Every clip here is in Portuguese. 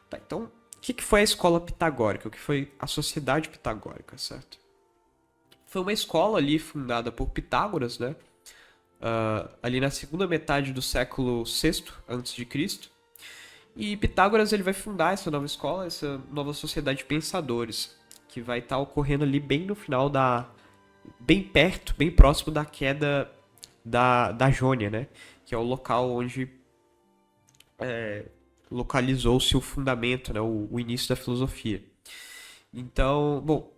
Tá, então, o que foi a escola pitagórica? O que foi a sociedade pitagórica, certo? Foi uma escola ali fundada por Pitágoras, né? Ali na segunda metade do século VI antes de Cristo. E Pitágoras ele vai fundar essa nova escola, essa nova sociedade de pensadores, que vai estar ocorrendo ali bem no final bem perto, bem próximo da queda da Jônia, né? Que é o local onde localizou-se o fundamento, né? O início da filosofia. Então, bom,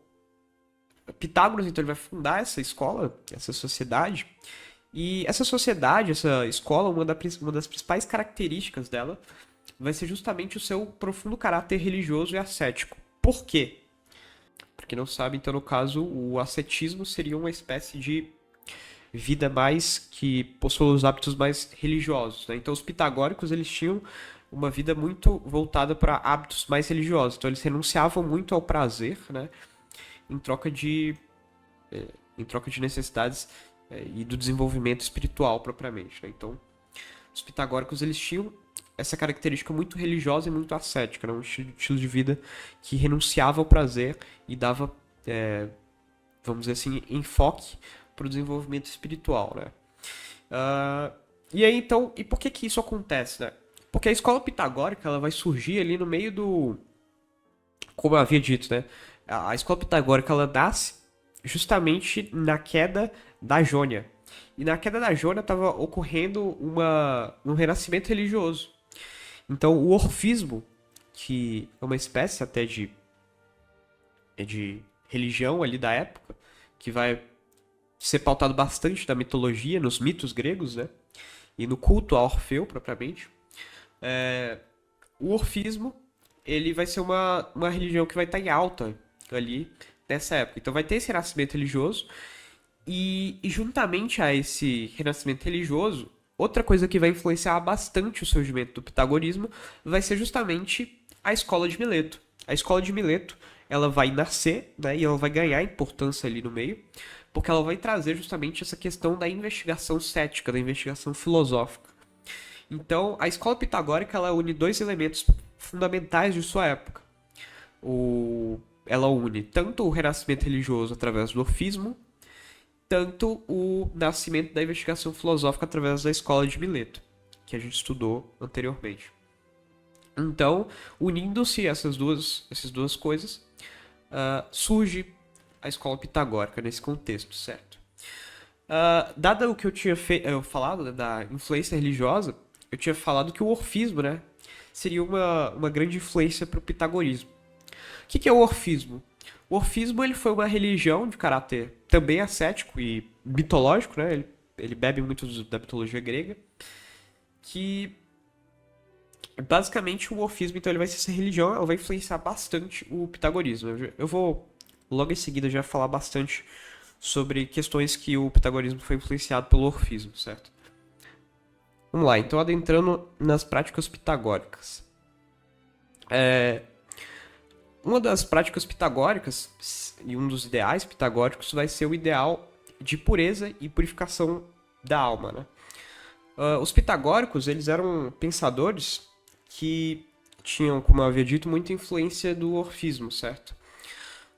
Pitágoras então ele vai fundar essa escola, essa sociedade, e essa sociedade, essa escola, uma das principais características dela vai ser justamente o seu profundo caráter religioso e ascético. Por quê? Pra quem não sabe, então, no caso, o ascetismo seria uma espécie de vida mais que possui os hábitos mais religiosos, né? Então, os pitagóricos, eles tinham uma vida muito voltada para hábitos mais religiosos. Então, eles renunciavam muito ao prazer, né? Em troca de, em troca de necessidades e do desenvolvimento espiritual propriamente, né? Então, os pitagóricos, eles tinham essa característica muito religiosa e muito ascética, né? Um estilo de vida que renunciava ao prazer e dava, vamos dizer assim, enfoque para o desenvolvimento espiritual, né? E aí, então, e por que que isso acontece, né? Porque a escola pitagórica, ela vai surgir ali no meio como eu havia dito, né? A escola pitagórica, ela nasce justamente na queda da Jônia. E na queda da Jônia estava ocorrendo um renascimento religioso. Então, o orfismo, que é uma espécie até de religião ali da época, que vai ser pautado bastante na mitologia, nos mitos gregos, né? E no culto a Orfeu, propriamente. O orfismo, ele vai ser uma religião que vai estar em alta ali nessa época. Então vai ter esse renascimento religioso e juntamente a esse renascimento religioso, outra coisa que vai influenciar bastante o surgimento do pitagorismo vai ser justamente a escola de Mileto. A escola de Mileto, ela vai nascer, né, e ela vai ganhar importância ali no meio, porque ela vai trazer justamente essa questão da investigação cética, da investigação filosófica. Então, a escola pitagórica ela une dois elementos fundamentais de sua época. Ela une tanto o renascimento religioso através do orfismo, tanto o nascimento da investigação filosófica através da escola de Mileto, que a gente estudou anteriormente. Então, unindo-se essas duas coisas, surge a escola pitagórica nesse contexto, certo? Dado o que eu tinha falado, né, da influência religiosa, eu tinha falado que o orfismo, né, seria uma grande influência para o pitagorismo. O que é o orfismo? O orfismo ele foi uma religião de caráter também ascético e mitológico, né? Ele bebe muito da mitologia grega, que basicamente o orfismo então ele vai ser essa religião, ela vai influenciar bastante o pitagorismo. Eu vou logo em seguida já falar bastante sobre questões que o pitagorismo foi influenciado pelo orfismo, certo? Vamos lá, então adentrando nas práticas pitagóricas. Uma das práticas pitagóricas e um dos ideais pitagóricos vai ser o ideal de pureza e purificação da alma, né? Os pitagóricos, eles eram pensadores que tinham, como eu havia dito, muita influência do orfismo, certo?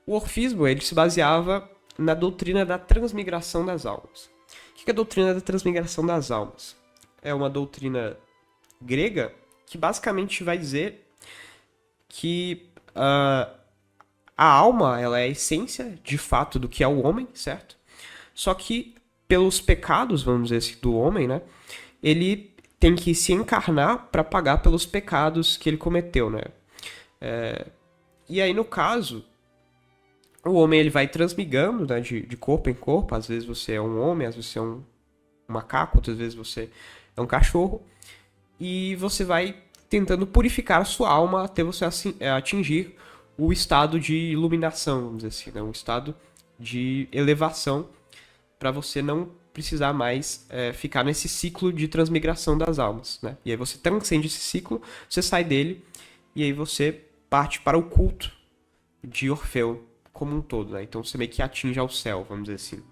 O orfismo, ele se baseava na doutrina da transmigração das almas. O que é a doutrina da transmigração das almas? É uma doutrina grega que basicamente vai dizer que a alma ela é a essência de fato do que é o homem, certo? Só que pelos pecados, vamos dizer assim, do homem, né? Ele tem que se encarnar para pagar pelos pecados que ele cometeu, né? E aí no caso o homem ele vai transmigrando, né, de corpo em corpo. Às vezes você é um homem, às vezes você é um macaco, outras vezes você é um cachorro. E você vai tentando purificar a sua alma até você atingir o estado de iluminação, vamos dizer assim, né? Um estado de elevação para você não precisar mais ficar nesse ciclo de transmigração das almas, né? E aí você transcende esse ciclo, você sai dele e aí você parte para o culto de Orfeu como um todo, né? Então você meio que atinge ao céu, vamos dizer assim.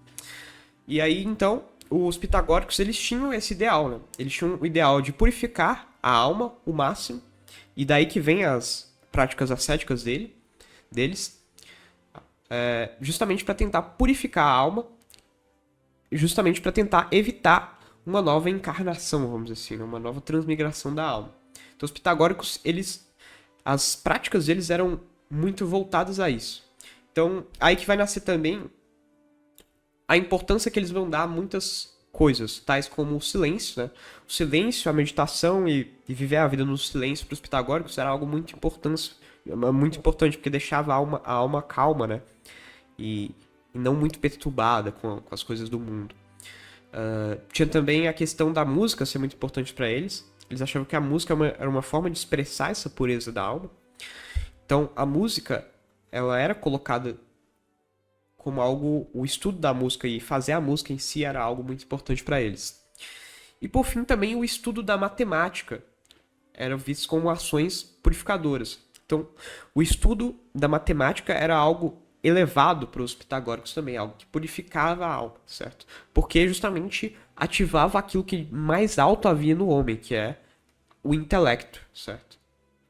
E aí, então, os pitagóricos, eles tinham esse ideal, né? Eles tinham o ideal de purificar a alma o máximo, e daí que vem práticas ascéticas deles, justamente para tentar purificar a alma, justamente para tentar evitar uma nova encarnação, vamos dizer assim, uma nova transmigração da alma. Então os pitagóricos, as práticas deles eram muito voltadas a isso. Então aí que vai nascer também a importância que eles vão dar a muitas coisas, tais como o silêncio, né? O silêncio, a meditação e viver a vida no silêncio para os pitagóricos era algo muito importante, porque deixava a alma calma, né? E não muito perturbada com as coisas do mundo. Tinha também a questão da música ser muito importante para eles. Eles achavam que a música era uma forma de expressar essa pureza da alma. Então, a música, ela era colocada como algo, o estudo da música e fazer a música em si era algo muito importante para eles. E por fim também o estudo da matemática era visto como ações purificadoras. Então o estudo da matemática era algo elevado para os pitagóricos também, algo que purificava a alma, certo? Porque justamente ativava aquilo que mais alto havia no homem, que é o intelecto, certo?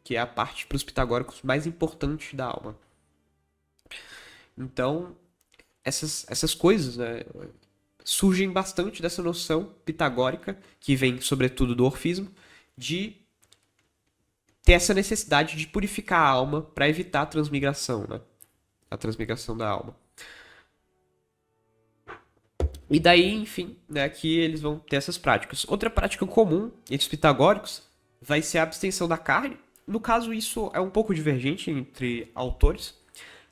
Que é a parte para os pitagóricos mais importante da alma. Então essas coisas, né, surgem bastante dessa noção pitagórica, que vem sobretudo do orfismo, de ter essa necessidade de purificar a alma para evitar a transmigração, né? A transmigração da alma. E daí, enfim, né, que eles vão ter essas práticas. Outra prática comum entre os pitagóricos vai ser a abstenção da carne. No caso, isso é um pouco divergente entre autores.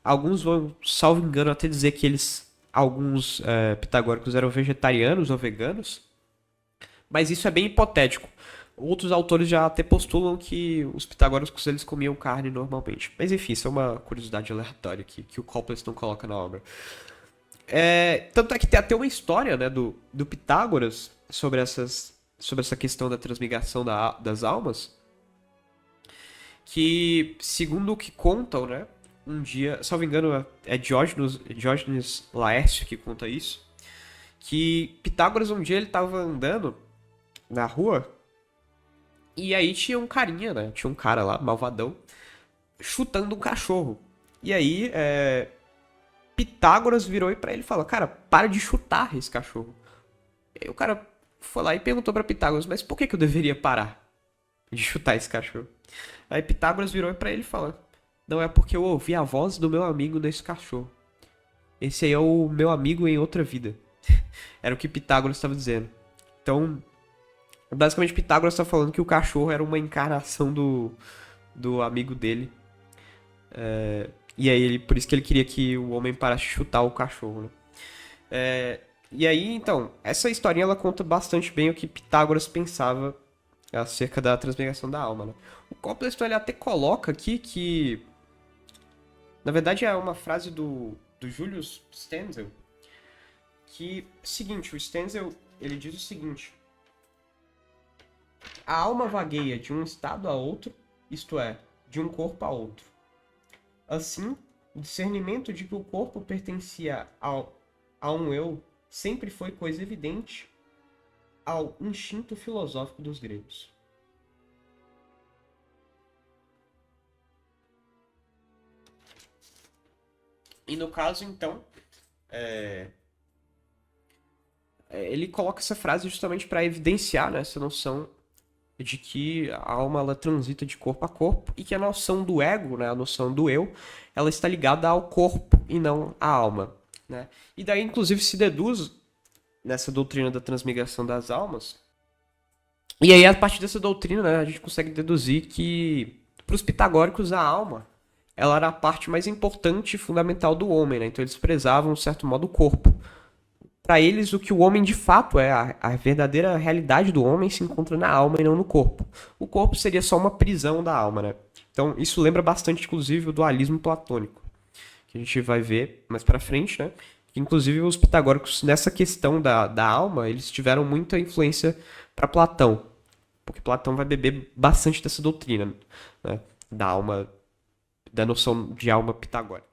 Alguns vão, salvo engano, até dizer que alguns pitagóricos eram vegetarianos ou veganos, mas isso é bem hipotético. Outros autores já até postulam que os pitagóricos eles comiam carne normalmente. Mas enfim, isso é uma curiosidade aleatória que o Copley não coloca na obra. Tanto é que tem até uma história, né, do Pitágoras sobre essa questão da transmigração das almas, que, segundo o que contam, né, um dia, salvo engano, é Diógenes Laércio que conta isso, que Pitágoras um dia ele estava andando na rua e aí tinha um carinha, né, tinha um cara lá, malvadão, chutando um cachorro. E aí, Pitágoras virou pra ele e falou, cara, para de chutar esse cachorro. E aí o cara foi lá e perguntou pra Pitágoras, mas por que eu deveria parar de chutar esse cachorro? Aí Pitágoras virou pra ele e falou, não, é porque eu ouvi a voz do meu amigo nesse cachorro. Esse aí é o meu amigo em outra vida. Era o que Pitágoras estava dizendo. Então, basicamente Pitágoras está falando que o cachorro era uma encarnação do amigo dele. E aí, por isso que ele queria que o homem parasse de chutar o cachorro, né? E aí, então, essa historinha ela conta bastante bem o que Pitágoras pensava acerca da transmigração da alma, né? O Copleston ele até coloca aqui que, na verdade, é uma frase do Julius Stenzel, que, seguinte, o Stenzel, ele diz o seguinte: a alma vagueia de um estado a outro, isto é, de um corpo a outro. Assim, o discernimento de que o corpo pertencia a um eu sempre foi coisa evidente ao instinto filosófico dos gregos. E no caso, então, ele coloca essa frase justamente para evidenciar, né, essa noção de que a alma ela transita de corpo a corpo e que a noção do ego, né, a noção do eu, ela está ligada ao corpo e não à alma, né? E daí, inclusive, se deduz nessa doutrina da transmigração das almas. E aí, a partir dessa doutrina, né, a gente consegue deduzir que, para os pitagóricos, a alma ela era a parte mais importante e fundamental do homem, né? Então, eles prezavam, de certo modo, o corpo. Para eles, o que o homem de fato é, a verdadeira realidade do homem se encontra na alma e não no corpo. O corpo seria só uma prisão da alma, né? Então, isso lembra bastante, inclusive, o dualismo platônico, que a gente vai ver mais para frente, né? Que, inclusive, os pitagóricos, nessa questão da alma, eles tiveram muita influência para Platão, porque Platão vai beber bastante dessa doutrina, né? Da alma, da noção de alma pitagórica.